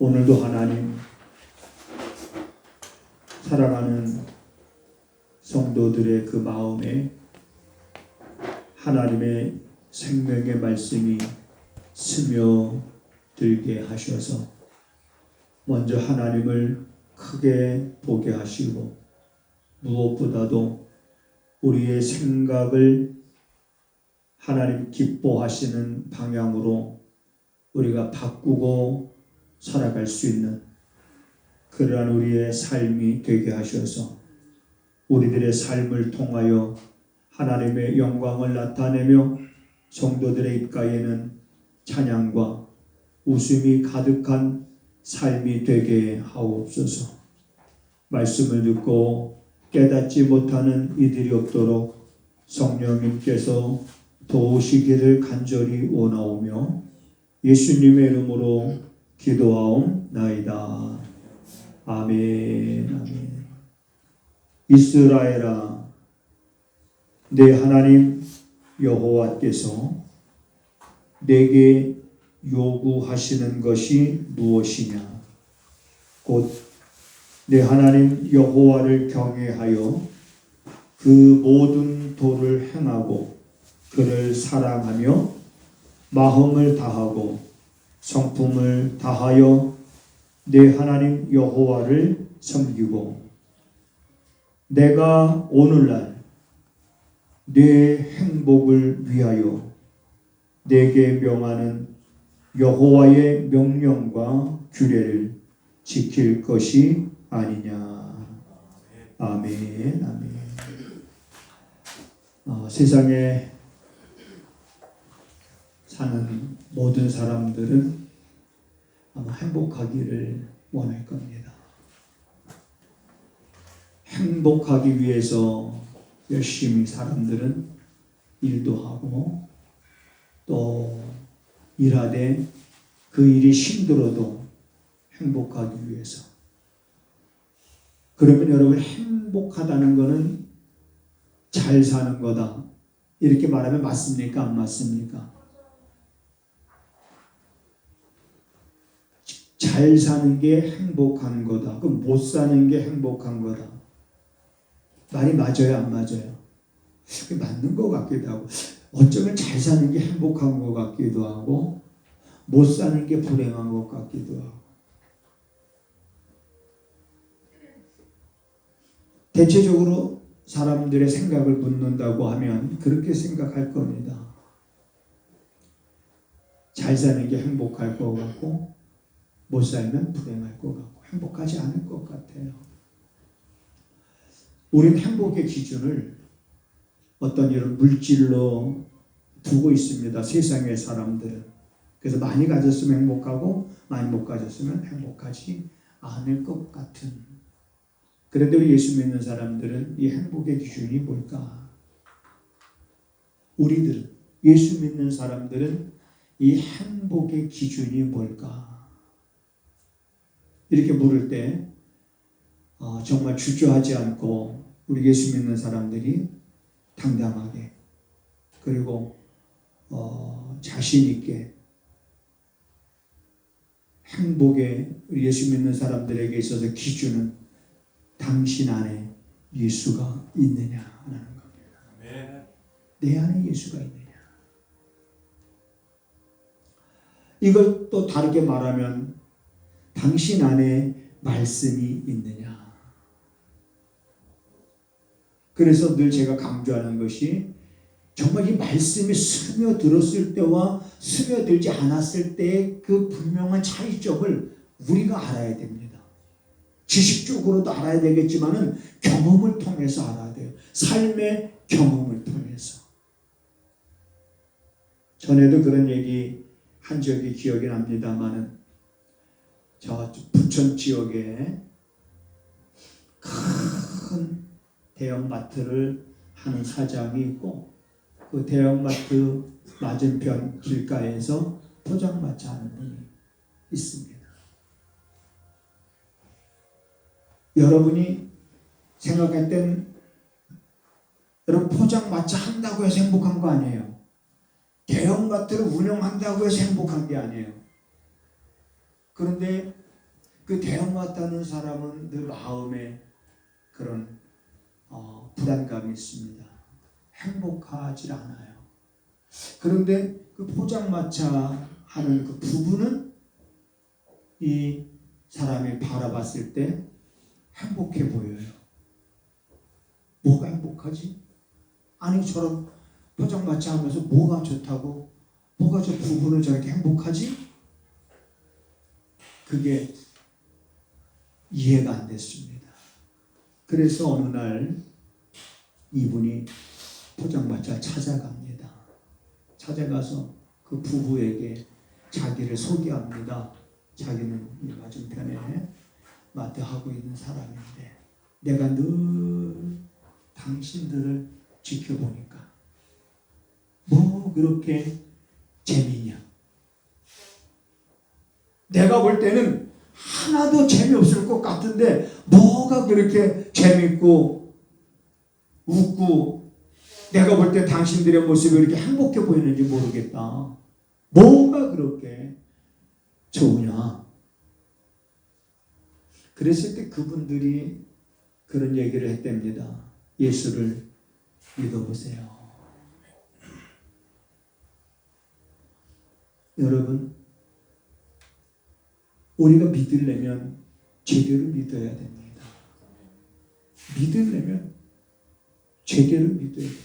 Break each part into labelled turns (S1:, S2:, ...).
S1: 오늘도 하나님 살아가는 성도들의 그 마음에 하나님의 생명의 말씀이 스며들게 하셔서 먼저 하나님을 크게 보게 하시고 무엇보다도 우리의 생각을 하나님 기뻐하시는 방향으로 우리가 바꾸고 살아갈 수 있는 그러한 우리의 삶이 되게 하셔서 우리들의 삶을 통하여 하나님의 영광을 나타내며 성도들의 입가에는 찬양과 웃음이 가득한 삶이 되게 하옵소서. 말씀을 듣고 깨닫지 못하는 이들이 없도록 성령님께서 도우시기를 간절히 원하오며 예수님의 이름으로 기도하옵나이다. 아멘. 아멘. 이스라엘아, 내 하나님 여호와께서 내게 요구하시는 것이 무엇이냐? 곧 내 하나님 여호와를 경외하여 그 모든 도를 행하고 그를 사랑하며 마음을 다하고 성품을 다하여 내 하나님 여호와를 섬기고 내가 오늘날 내 행복을 위하여 내게 명하는 여호와의 명령과 규례를 지킬 것이 아니냐. 아멘. 아멘. 세상에 사는 모든 사람들은 아마 행복하기를 원할 겁니다. 행복하기 위해서 열심히 사람들은 일도 하고 또 일하되 그 일이 힘들어도 행복하기 위해서. 그러면 여러분, 행복하다는 것은 잘 사는 거다 이렇게 말하면 맞습니까? 안 맞습니까? 잘 사는 게 행복한 거다. 그럼 못 사는 게 행복한 거다. 말이 맞아요? 안 맞아요? 맞는 것 같기도 하고, 어쩌면 잘 사는 게 행복한 것 같기도 하고 못 사는 게 불행한 것 같기도 하고. 대체적으로 사람들의 생각을 묻는다고 하면 그렇게 생각할 겁니다. 잘 사는 게 행복할 것 같고 못 살면 불행할 것 같고 행복하지 않을 것 같아요. 우리는 행복의 기준을 어떤 이런 물질로 두고 있습니다. 세상의 사람들은. 그래서 많이 가졌으면 행복하고 많이 못 가졌으면 행복하지 않을 것 같은. 그런데 우리 예수 믿는 사람들은 이 행복의 기준이 뭘까? 우리들은, 예수 믿는 사람들은 이 행복의 기준이 뭘까? 이렇게 물을 때 정말 주저하지 않고 우리 예수 믿는 사람들이 당당하게 그리고 자신 있게 행복의 우리 예수 믿는 사람들에게 있어서 기준은 당신 안에 예수가 있느냐라는 겁니다. 내 안에 예수가 있느냐. 이걸 또 다르게 말하면 당신 안에 말씀이 있느냐. 그래서 늘 제가 강조하는 것이 정말 이 말씀이 스며들었을 때와 스며들지 않았을 때의 그 분명한 차이점을 우리가 알아야 됩니다. 지식적으로도 알아야 되겠지만은 경험을 통해서 알아야 돼요. 삶의 경험을 통해서. 전에도 그런 얘기 한 적이 기억이 납니다만은 저 부천 지역에 큰 대형마트를 하는 사장이 있고 그 대형마트 맞은편 길가에서 포장마차 하는 분이 있습니다. 여러분이 생각할 땐 여러분 포장마차 한다고 해서 행복한 거 아니에요. 대형마트를 운영한다고 해서 행복한 게 아니에요. 그런데 그 대학 왔다는 사람은 늘 마음에 그런 불안감이 있습니다. 행복하지 않아요. 그런데 그 포장마차 하는 그 부부는 이 사람이 바라봤을 때 행복해 보여요. 뭐가 행복하지? 아니 저런 포장마차 하면서 뭐가 좋다고? 뭐가 저 부부는 저렇게 행복하지? 그게 이해가 안 됐습니다. 그래서 어느 날 이분이 포장마차 찾아갑니다. 찾아가서 그 부부에게 자기를 소개합니다. 자기는 이 맞은편에 마트 하고 있는 사람인데 내가 늘 당신들을 지켜보니까 뭐 그렇게 재미있냐? 내가 볼 때는 하나도 재미없을 것 같은데 뭐가 그렇게 재밌고 웃고 내가 볼 때 당신들의 모습이 이렇게 행복해 보이는지 모르겠다. 뭐가 그렇게 좋으냐? 그랬을 때 그분들이 그런 얘기를 했답니다. 예수를 믿어보세요. 여러분, 우리가 믿으려면 제대로 믿어야 됩니다. 믿으려면 제대로 믿어야 됩니다.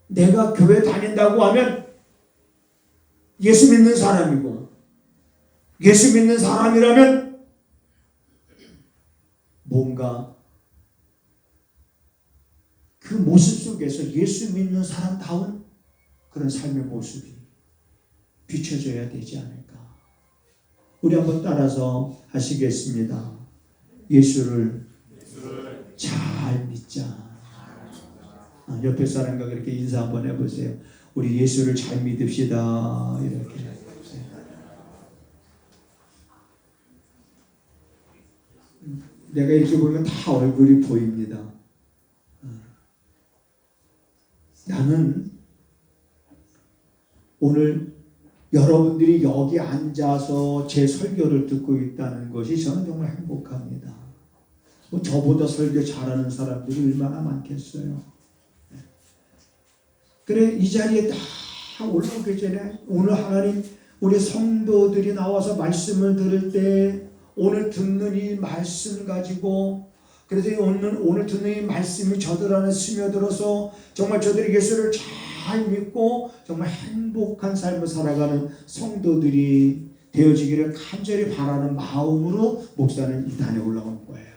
S1: 내가 교회 다닌다고 하면 예수 믿는 사람이고 예수 믿는 사람이라면 뭔가 그 모습 속에서 예수 믿는 사람다운 그런 삶의 모습이 비춰져야 되지 않을까. 우리 한번 따라서 하시겠습니다. 예수를 잘 믿자. 옆에 사람과 그렇게 인사 한번 해보세요. 우리 예수를 잘 믿읍시다. 이렇게 해보세요. 내가 이렇게 보면 다 얼굴이 보입니다. 나는 오늘 여러분들이 여기 앉아서 제 설교를 듣고 있다는 것이 저는 정말 행복합니다. 저보다 설교 잘하는 사람들이 얼마나 많겠어요. 그래 이 자리에 딱 올라오기 전에 오늘 하나님 우리 성도들이 나와서 말씀을 들을 때 오늘 듣는 이 말씀 가지고 그래서 오늘 듣는 이 말씀이 저들 안에 스며들어서 정말 저들이 예수를 잘 믿고 정말 행복한 삶을 살아가는 성도들이 되어지기를 간절히 바라는 마음으로 목사는 이 단에 올라온 거예요.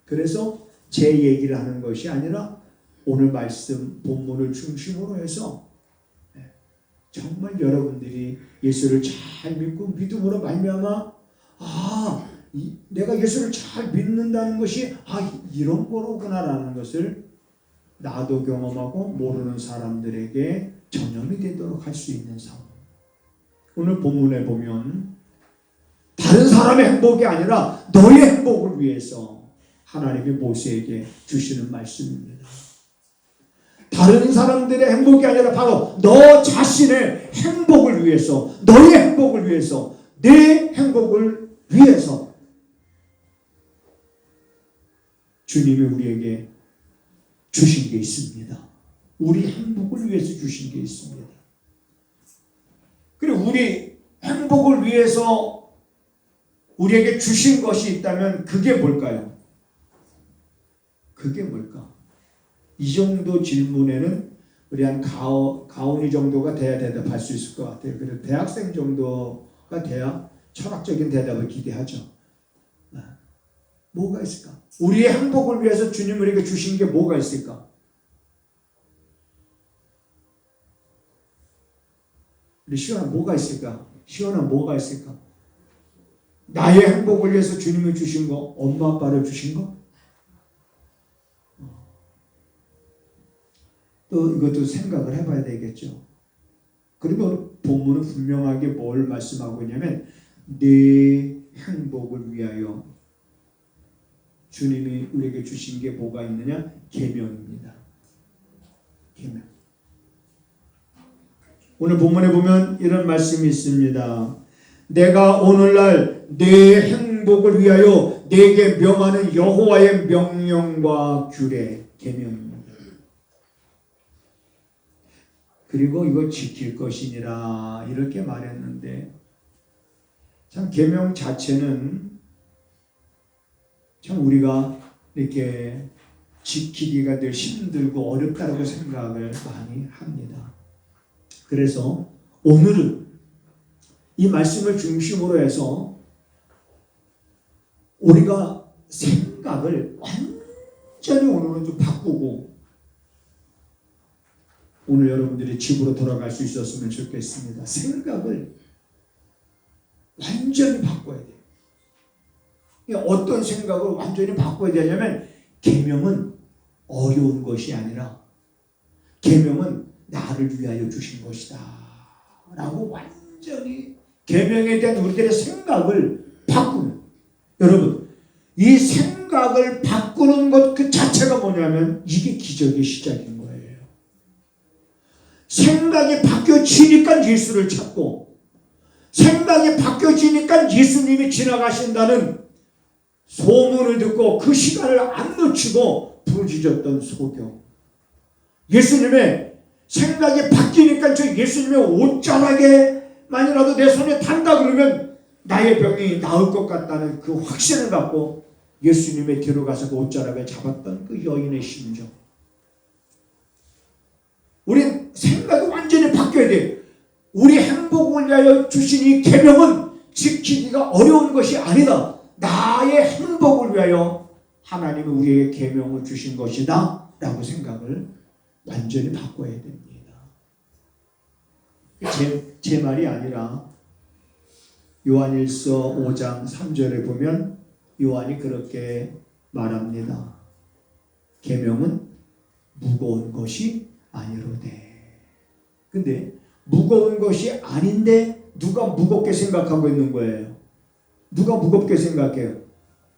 S1: 그래서 제 얘기를 하는 것이 아니라 오늘 말씀 본문을 중심으로 해서 정말 여러분들이 예수를 잘 믿고 믿음으로 말미암아 내가 예수를 잘 믿는다는 것이 이런 거로구나라는 것을 나도 경험하고 모르는 사람들에게 전염이 되도록 할 수 있는 상황. 오늘 본문에 보면 다른 사람의 행복이 아니라 너의 행복을 위해서 하나님이 모세에게 주시는 말씀입니다. 다른 사람들의 행복이 아니라 바로 너 자신의 행복을 위해서 너의 행복을 위해서 내 행복을 위해서 주님이 우리에게 주신 게 있습니다. 우리 행복을 위해서 주신 게 있습니다. 그리고 우리 행복을 위해서 우리에게 주신 것이 있다면 그게 뭘까요? 그게 뭘까? 이 정도 질문에는 우리 한 가온이 정도가 돼야 대답할 수 있을 것 같아요. 그래서 대학생 정도가 돼야 철학적인 대답을 기대하죠. 뭐가 있을까? 우리의 행복을 위해서 주님 우리에게 주신 게 뭐가 있을까? 우리 시원아 뭐가 있을까? 시원아 뭐가 있을까? 나의 행복을 위해서 주님이 주신 거, 엄마 아빠를 주신 거? 또 이것도 생각을 해봐야 되겠죠. 그러면 본문은 분명하게 뭘 말씀하고 있냐면 내 행복을 위하여 주님이 우리에게 주신 게 뭐가 있느냐? 계명입니다. 계명. 오늘 본문에 보면 이런 말씀이 있습니다. 내가 오늘날 내 행복을 위하여 내게 명하는 여호와의 명령과 규례, 계명입니다. 그리고 이거 지킬 것이니라 이렇게 말했는데 참 계명 자체는 참 우리가 이렇게 지키기가 늘 힘들고 어렵다고 생각을 많이 합니다. 그래서 오늘은 이 말씀을 중심으로 해서 우리가 생각을 완전히 오늘은 좀 바꾸고 오늘 여러분들이 집으로 돌아갈 수 있었으면 좋겠습니다. 생각을 완전히 바꿔야 돼요. 어떤 생각을 완전히 바꿔야 되냐면 계명은 어려운 것이 아니라 계명은 나를 위하여 주신 것이다 라고 완전히 계명에 대한 우리들의 생각을 바꾸는, 여러분 이 생각을 바꾸는 것 그 자체가 뭐냐면 이게 기적의 시작인 거예요. 생각이 바뀌어지니까 예수를 찾고 생각이 바뀌어지니까 예수님이 지나가신다는 소문을 듣고 그 시간을 안 놓치고 부르짖었던 소경. 예수님의 생각이 바뀌니까 저 예수님의 옷자락에만이라도 내 손에 단다 그러면 나의 병이 나을 것 같다는 그 확신을 갖고 예수님의 뒤로 가서 그 옷자락을 잡았던 그 여인의 심정. 우린 생각이 완전히 바뀌어야 돼. 우리 행복을 위하여 주신 이 계명은 지키기가 어려운 것이 아니다. 나의 행복을 위하여 하나님이 우리에게 계명을 주신 것이다 라고 생각을 완전히 바꿔야 됩니다. 제 말이 아니라 요한일서 5장 3절에 보면 요한이 그렇게 말합니다. 계명은 무거운 것이 아니로되. 근데 무거운 것이 아닌데 누가 무겁게 생각하고 있는 거예요? 누가 무겁게 생각해요?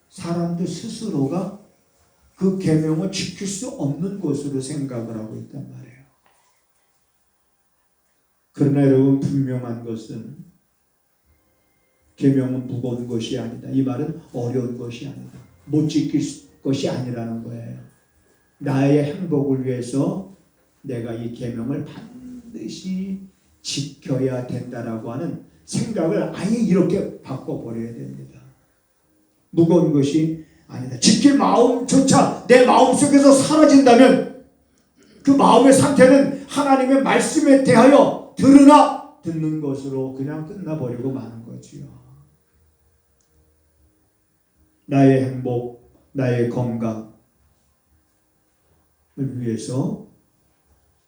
S1: 사람들 스스로가 그 계명을 지킬 수 없는 것으로 생각을 하고 있단 말이에요. 그러나 여러분 분명한 것은 계명은 무거운 것이 아니다. 이 말은 어려운 것이 아니다. 못 지킬 것이 아니라는 거예요. 나의 행복을 위해서 내가 이 계명을 반드시 지켜야 된다라고 하는 생각을 아예 이렇게 바꿔버려야 됩니다. 무거운 것이 아니다. 지킬 마음조차 내 마음속에서 사라진다면 그 마음의 상태는 하나님의 말씀에 대하여 들으나 듣는 것으로 그냥 끝나버리고 마는 거지요. 나의 행복, 나의 건강을 위해서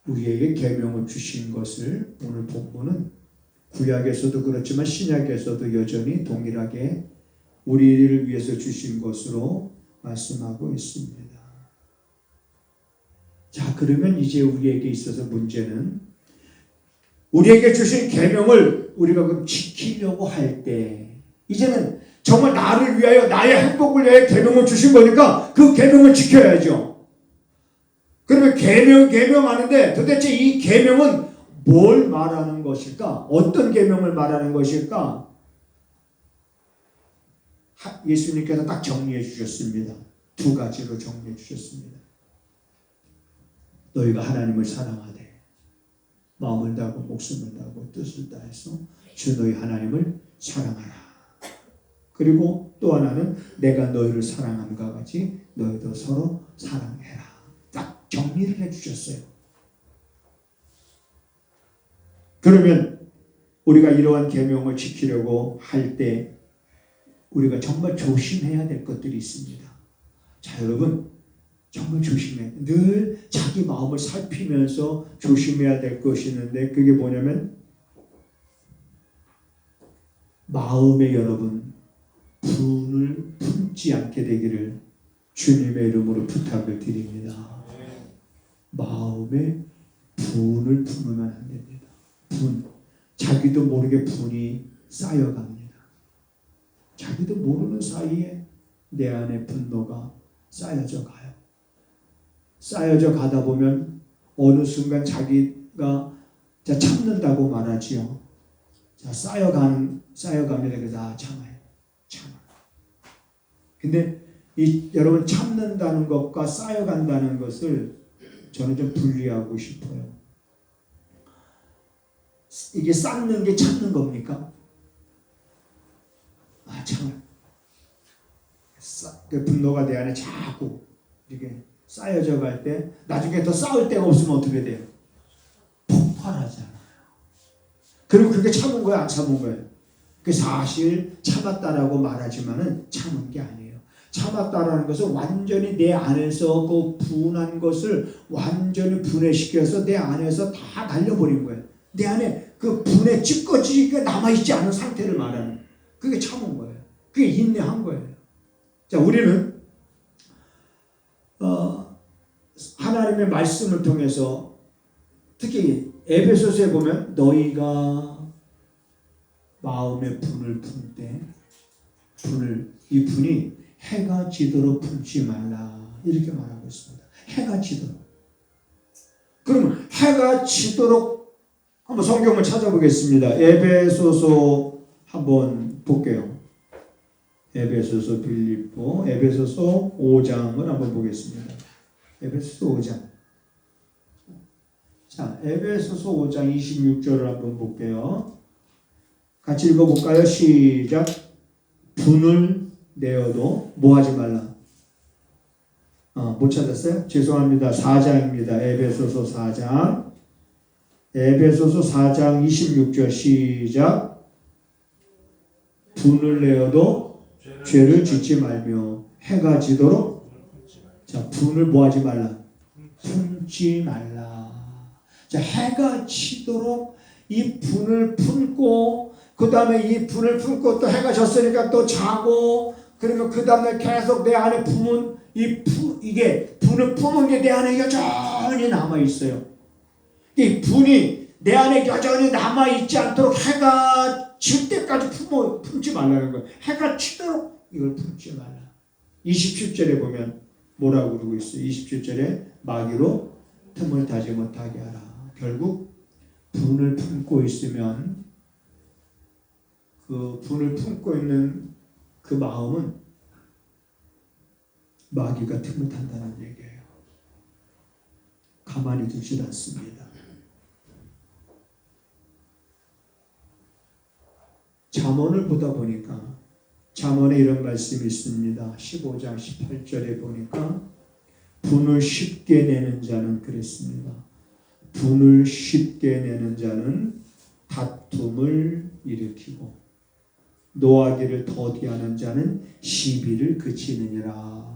S1: 우리에게 계명을 주신 것을 오늘 본문은 구약에서도 그렇지만 신약에서도 여전히 동일하게 우리를 위해서 주신 것으로 말씀하고 있습니다. 자, 그러면 이제 우리에게 있어서 문제는 우리에게 주신 계명을 우리가 그럼 지키려고 할 때 이제는 정말 나를 위하여 나의 행복을 위하여 계명을 주신 거니까 그 계명을 지켜야죠. 그러면 계명하는데 도대체 이 계명은 뭘 말하는 것일까? 어떤 계명을 말하는 것일까? 예수님께서 딱 정리해 주셨습니다. 두 가지로 정리해 주셨습니다. 너희가 하나님을 사랑하되 마음을 다하고 목숨을 다하고 뜻을 다해서 주 너희 하나님을 사랑하라. 그리고 또 하나는 내가 너희를 사랑함과 같이 너희도 서로 사랑해라. 딱 정리를 해 주셨어요. 그러면 우리가 이러한 계명을 지키려고 할 때 우리가 정말 조심해야 될 것들이 있습니다. 자, 여러분 정말 조심해야 돼요. 늘 자기 마음을 살피면서 조심해야 될 것이 있는데 그게 뭐냐면 마음에 여러분 분을 품지 않게 되기를 주님의 이름으로 부탁을 드립니다. 마음에 분을 품으면 안 됩니다. 분, 자기도 모르게 분이 쌓여갑니다. 자기도 모르는 사이에 내 안에 분노가 쌓여져 가요. 쌓여져 가다 보면 어느 순간 자기가 참는다고 말하지요. 자, 쌓여갑니다. 그래서 참아요. 참아. 근데 여러분 참는다는 것과 쌓여간다는 것을 저는 좀 분리하고 싶어요. 이게 쌓는 게 참는 겁니까? 참아. 그 분노가 내 안에 자꾸 이렇게 쌓여져 갈 때 나중에 더 쌓을 데가 없으면 어떻게 돼요? 폭발하잖아요. 그리고 그게 참은 거야, 안 참은 거예요? 그 사실 참았다라고 말하지만은 참은 게 아니에요. 참았다라는 것은 완전히 내 안에서 그 분한 것을 완전히 분해시켜서 내 안에서 다 날려버린 거예요. 내 안에 그 분해 찌꺼기가 남아있지 않은 상태를 말하는 거예요. 그게 참은 거예요. 그게 인내한 거예요. 자, 우리는 하나님의 말씀을 통해서 특히 에베소서에 보면 너희가 마음의 분을 품 때 이 분이 해가 지도록 품지 말라 이렇게 말하고 있습니다. 해가 지도록. 그러면 해가 지도록 한번 성경을 찾아보겠습니다. 에베소서 한번 볼게요. 에베소서, 빌립보, 에베소서 5장을 한번 보겠습니다. 에베소서 5장. 자, 에베소서 5장 26절을 한번 볼게요. 같이 읽어볼까요? 시작. 분을 내어도 뭐 하지 말라. 못 찾았어요? 죄송합니다. 4장입니다. 에베소서 4장. 에베소서 4장 26절 시작. 분을 내어도 죄를 짓지 말며 해가 지도록. 자, 분을 뭐 하지 말라. 품지 말라. 자, 해가 지도록 이 분을 품고 그 다음에 이 분을 품고 또 해가 졌으니까 또 자고 그러면 그 다음에 계속 내 안에 품은 이게 분을 품은 게 내 안에 여전히 남아있어요. 이 분이 내 안에 여전히 남아있지 않도록 해가 질 때까지 품지 말라는 거예요. 해가 치도록 이걸 품지 말라. 27절에 보면 뭐라고 그러고 있어요? 27절에 마귀로 틈을 타지 못하게 하라. 결국 분을 품고 있으면 그 분을 품고 있는 그 마음은 마귀가 틈을 탄다는 얘기예요. 가만히 두질 않습니다. 잠언을 보다 보니까 잠언에 이런 말씀이 있습니다. 15장 18절에 보니까 분을 쉽게 내는 자는 그랬습니다. 분을 쉽게 내는 자는 다툼을 일으키고 노하기를 더디하는 자는 시비를 그치느니라.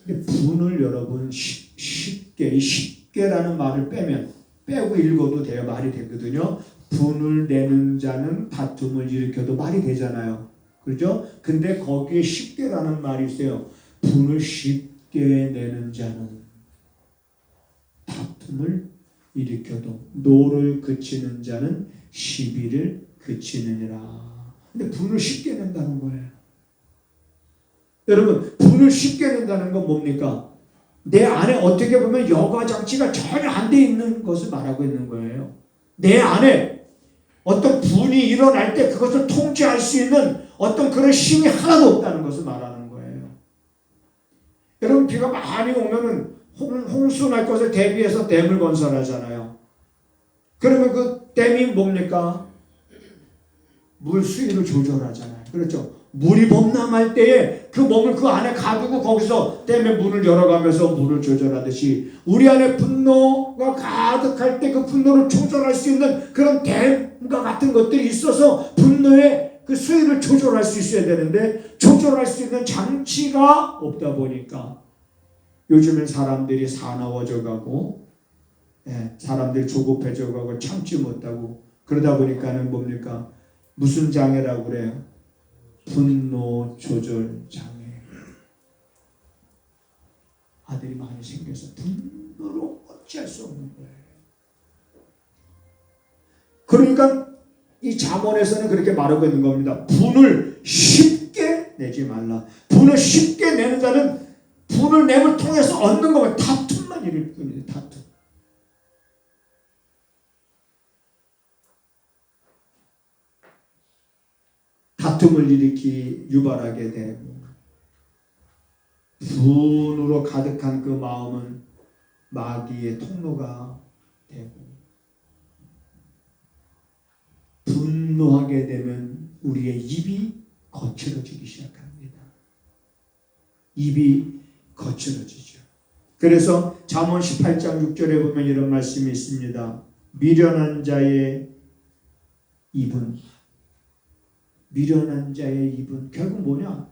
S1: 근데 분을 여러분 쉽게라는 말을 빼고 읽어도 돼요. 말이 되거든요. 분을 내는 자는 다툼을 일으켜도 말이 되잖아요. 그렇죠? 근데 거기에 쉽게라는 말이 있어요. 분을 쉽게 내는 자는 다툼을 일으켜도 노를 그치는 자는 시비를 그치느니라. 근데 분을 쉽게 낸다는 거예요. 여러분, 분을 쉽게 낸다는 건 뭡니까? 내 안에 어떻게 보면 여과장치가 전혀 안 돼 있는 것을 말하고 있는 거예요. 내 안에 어떤 분이 일어날 때 그것을 통제할 수 있는 어떤 그런 힘이 하나도 없다는 것을 말하는 거예요. 여러분, 비가 많이 오면은 홍수 날 것을 대비해서 댐을 건설하잖아요. 그러면 그 댐이 뭡니까? 물 수위를 조절하잖아요. 그렇죠? 물이 범람할 때에 그 몸을 그 안에 가두고 거기서 댐의 문을 열어가면서 물을 조절하듯이 우리 안에 분노가 가득할 때 그 분노를 조절할 수 있는 그런 댐과 같은 것들이 있어서 분노의 그 수위를 조절할 수 있어야 되는데 조절할 수 있는 장치가 없다 보니까 요즘엔 사람들이 사나워져 가고 사람들이 조급해져 가고 참지 못하고 그러다 보니까는 뭡니까? 무슨 장애라고 그래요? 분노 조절 장애. 아들이 많이 생겨서 분노로 어찌할 수 없는 거예요. 그러니까 이 잠언에서는 그렇게 말하고 있는 겁니다. 분을 쉽게 내지 말라. 분을 쉽게 내는 자는 분을 내을 통해서 얻는 거면 다툼만 일을 뿐이에요. 다툼. 다툼을 일으키 유발하게 되고 분으로 가득한 그 마음은 마귀의 통로가 되고 분노하게 되면 우리의 입이 거칠어지기 시작합니다. 입이 거칠어지죠. 그래서 잠언 18장 6절에 보면 이런 말씀이 있습니다. 미련한 자의 입은 결국 뭐냐?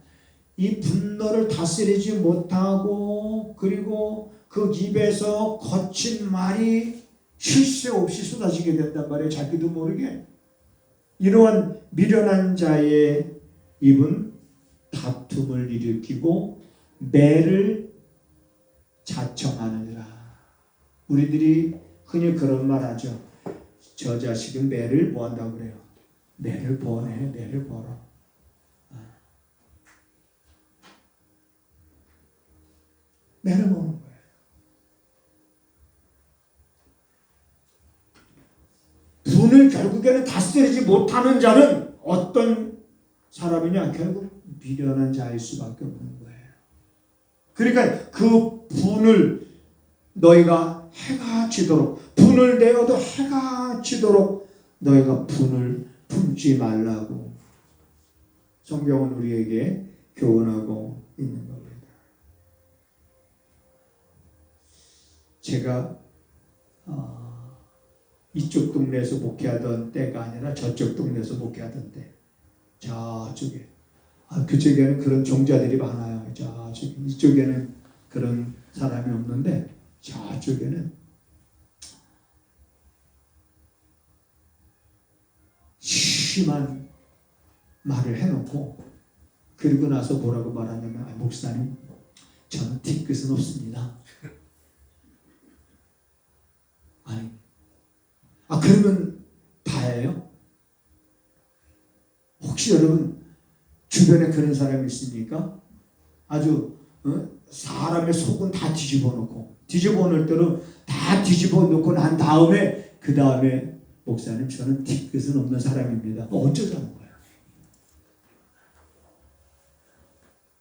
S1: 이 분노를 다스리지 못하고 그리고 그 입에서 거친 말이 쉴 새 없이 쏟아지게 된단 말이에요. 자기도 모르게. 이러한 미련한 자의 입은 다툼을 일으키고 매를 자청하느니라. 우리들이 흔히 그런 말 하죠. 저 자식은 매를 뭐 한다고 그래요? 매를 버네. 매를 벌어. 매를 버는 거예요. 분을 결국에는 다스리지 못하는 자는 어떤 사람이냐? 결국 미련한 자일 수밖에 없는 거예요. 그러니까 그 분을 너희가 해가 지도록, 분을 내어도 해가 지도록 너희가 분을 품지 말라고 성경은 우리에게 교훈하고 있는 겁니다. 제가 이쪽 동네에서 목회하던 때가 아니라 저쪽 동네에서 목회하던 때, 저쪽에 그쪽에는 그런 종자들이 많아요. 이쪽에는 그런 사람이 없는데 저쪽에는 심한 말을 해놓고 그리고 나서 뭐라고 말하냐면 목사님 저는 뒤끝은 없습니다. 아니 그러면 다예요? 혹시 여러분 주변에 그런 사람이 있습니까? 아주 사람의 속은 다 뒤집어 놓을 대로 다 뒤집어 놓고 난 다음에 그 다음에 목사님 저는 뒤끝은 없는 사람입니다. 어쩌자는 거야.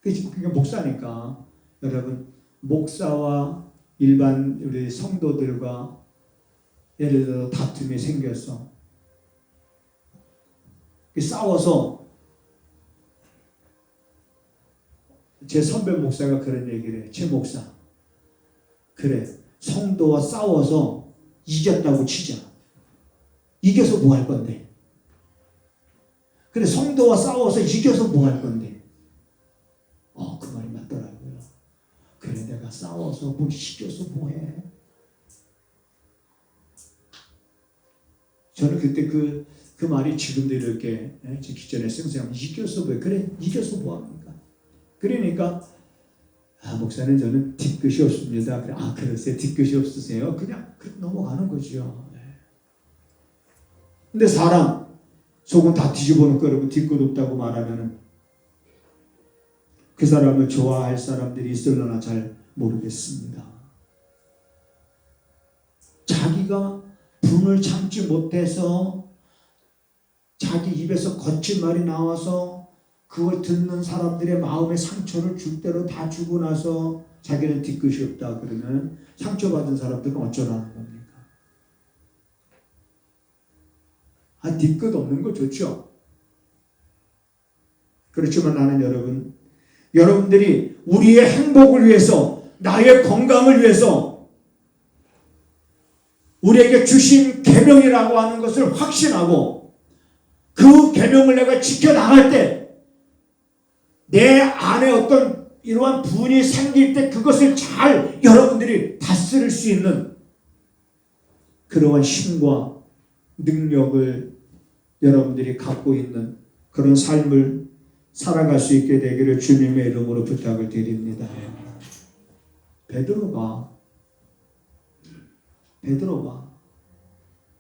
S1: 그러니까 목사니까 여러분 목사와 일반 우리 성도들과 예를 들어 다툼이 생겼어. 싸워서 제 선배 목사가 그런 얘기를 해. 제 목사. 그래. 성도와 싸워서 이겼다고 치자. 이겨서 뭐 할 건데? 그래. 성도와 싸워서 이겨서 뭐 할 건데? 그 말이 맞더라고요. 그래. 내가 싸워서 뭐 이겨서 뭐 해? 저는 그때 그 말이 지금도 이렇게 제 기존에 생생하면 이겨서 뭐 해? 그래. 이겨서 뭐 합니까? 그러니까 목사님 저는 뒤끝이 없습니다. 그래, 그러세요? 뒤끝이 없으세요? 그냥 넘어가는 거죠. 근데 사람 속은 다 뒤집어 놓고 여러분 뒤끝 없다고 말하면은 그 사람을 좋아할 사람들이 있을려나 잘 모르겠습니다. 자기가 분을 참지 못해서 자기 입에서 거친 말이 나와서 그걸 듣는 사람들의 마음에 상처를 줄 대로 다 주고 나서 자기는 뒤끝이 없다 그러면 상처받은 사람들은 어쩌라는 겁니까? 뒤끝 없는 거 좋죠. 그렇지만 나는 여러분들이 우리의 행복을 위해서, 나의 건강을 위해서 우리에게 주신 계명이라고 하는 것을 확신하고 그 계명을 내가 지켜나갈 때 내 안에 어떤 이러한 분이 생길 때 그것을 잘 여러분들이 다스릴 수 있는 그러한 힘과 능력을 여러분들이 갖고 있는 그런 삶을 살아갈 수 있게 되기를 주님의 이름으로 부탁을 드립니다. 베드로가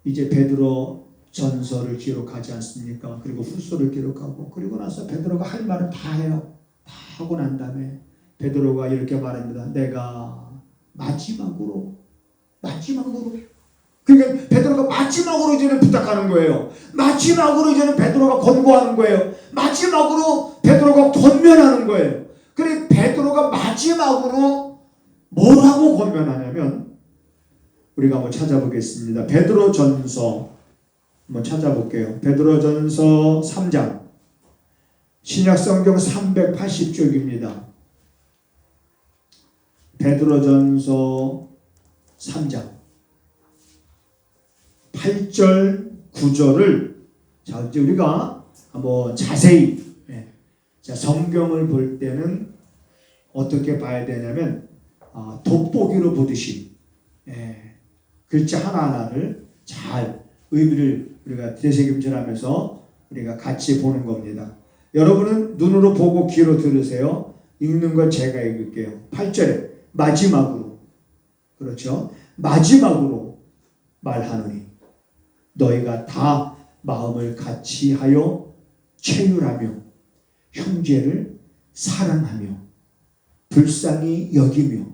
S1: 이제 베드로 전서를 기록하지 않습니까? 그리고 후서를 기록하고 그리고 나서 베드로가 할 말은 다 해요. 다 하고 난 다음에 베드로가 이렇게 말합니다. 내가 마지막으로 그러니까 베드로가 마지막으로 이제는 부탁하는 거예요. 마지막으로 이제는 베드로가 권고하는 거예요. 마지막으로 베드로가 권면하는 거예요. 그래 베드로가 마지막으로 뭐라고 권면하냐면 우리가 한번 찾아보겠습니다. 베드로전서 한번 찾아볼게요. 베드로전서 3장 신약성경 380쪽입니다. 베드로전서 3장 8절 9절을 자 이제 우리가 한번 자세히 자 성경을 볼 때는 어떻게 봐야 되냐면 돋보기로 보듯이 글자 하나하나를 잘 의미를 우리가 되새김질하면서 우리가 같이 보는 겁니다. 여러분은 눈으로 보고 귀로 들으세요. 읽는 건 제가 읽을게요. 8절에 마지막으로 그렇죠. 마지막으로 말하노니 너희가 다 마음을 같이 하여 체휼하며 형제를 사랑하며 불쌍히 여기며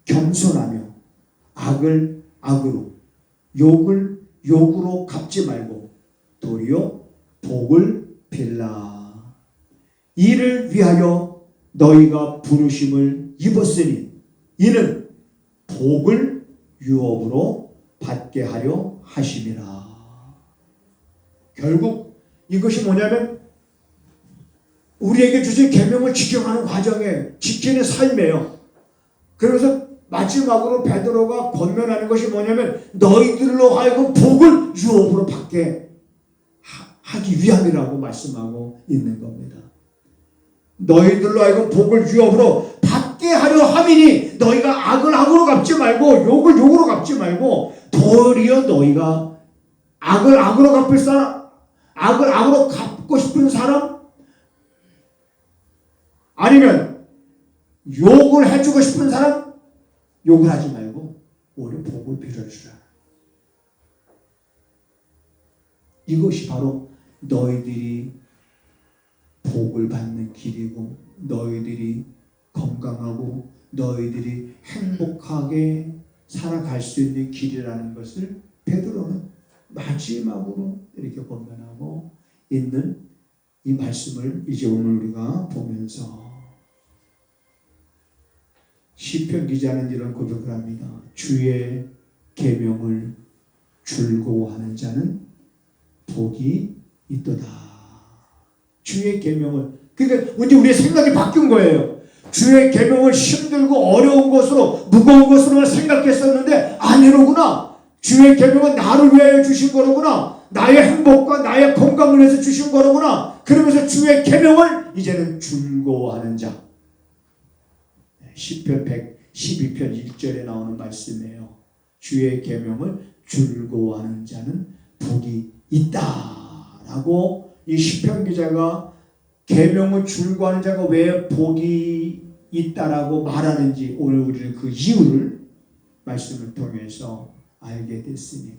S1: 겸손하며 악을 악으로 욕을 욕으로 갚지 말고 도리어 복을 빌라. 이를 위하여 너희가 부르심을 입었으니 이는 복을 유업으로 받게 하려 하심이라. 결국 이것이 뭐냐면 우리에게 주신 계명을 지켜가는 과정에 지키는 삶이에요. 그래서 마지막으로 베드로가 권면하는 것이 뭐냐면 너희들로 하여금 복을 유업으로 받게 하기 위함이라고 말씀하고 있는 겁니다. 너희들로 하여금 복을 유업으로 받게 하려 함이니 너희가 악을 악으로 갚지 말고 욕을 욕으로 갚지 말고 도리어 너희가 악을 악으로 갚을 사람, 악을 악으로 갚고 싶은 사람 아니면 욕을 해주고 싶은 사람 욕을 하지 말고 오히려 복을 빌어주라. 이것이 바로 너희들이 복을 받는 길이고 너희들이 건강하고 너희들이 행복하게 살아갈 수 있는 길이라는 것을 베드로는 마지막으로 이렇게 권면하고 있는 이 말씀을 이제 오늘 우리가 보면서 시편 기자는 이런 고백을 합니다. 주의 계명을 즐거워하는 자는 복이 있도다. 주의 계명을 그러니까 이제 우리의 생각이 바뀐 거예요. 주의 계명을 힘들고 어려운 것으로 무거운 것으로 생각했었는데 아니로구나. 주의 계명은 나를 위하여 주신 거로구나. 나의 행복과 나의 건강을 위해서 주신 거로구나. 그러면서 주의 계명을 이제는 즐거워하는 자. 시편 112편 1절에 나오는 말씀이에요. 주의 계명을 즐거워하는 자는 복이 있다라고 이 시편 기자가 계명을 즐거워하는 자가 왜 복이 있다라고 말하는지 오늘 우리는 그 이유를 말씀을 통해서 알게 됐으니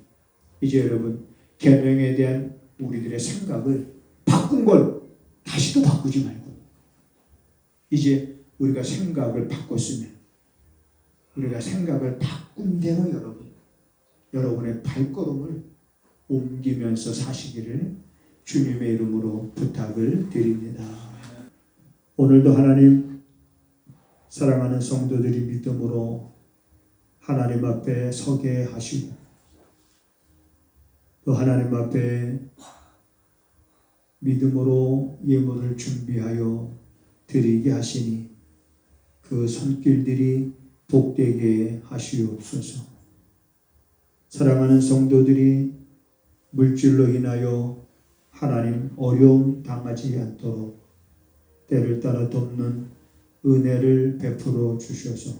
S1: 이제 여러분 계명에 대한 우리들의 생각을 바꾼 걸 다시 또 바꾸지 말고 이제 우리가 생각을 바꿨으면 우리가 생각을 바꾼 대로 여러분의 발걸음을 옮기면서 사시기를 주님의 이름으로 부탁을 드립니다. 오늘도 하나님 사랑하는 성도들이 믿음으로 하나님 앞에 서게 하시고 또 하나님 앞에 믿음으로 예물을 준비하여 드리게 하시니 그 손길들이 복되게 하시옵소서. 사랑하는 성도들이 물질로 인하여 하나님 어려움 당하지 않도록 때를 따라 돕는 은혜를 베풀어 주셔서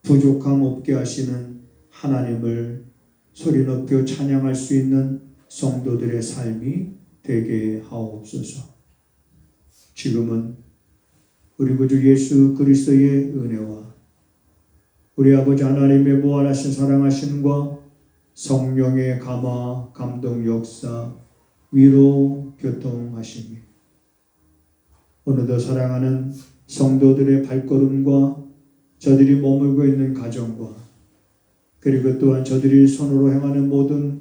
S1: 부족함 없게 하시는 하나님을 소리 높여 찬양할 수 있는 성도들의 삶이 되게 하옵소서. 지금은 우리 구주 예수 그리스도의 은혜와 우리 아버지 하나님의 무한하신 사랑하심과 성령의 감화, 감동, 역사, 위로, 교통하심이 오늘도 사랑하는 성도들의 발걸음과 저들이 머물고 있는 가정과 그리고 또한 저들이 손으로 행하는 모든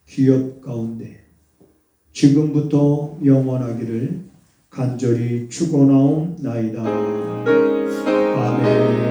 S1: 기업 가운데 지금부터 영원하기를 간절히 축원하옵나이다. 아멘.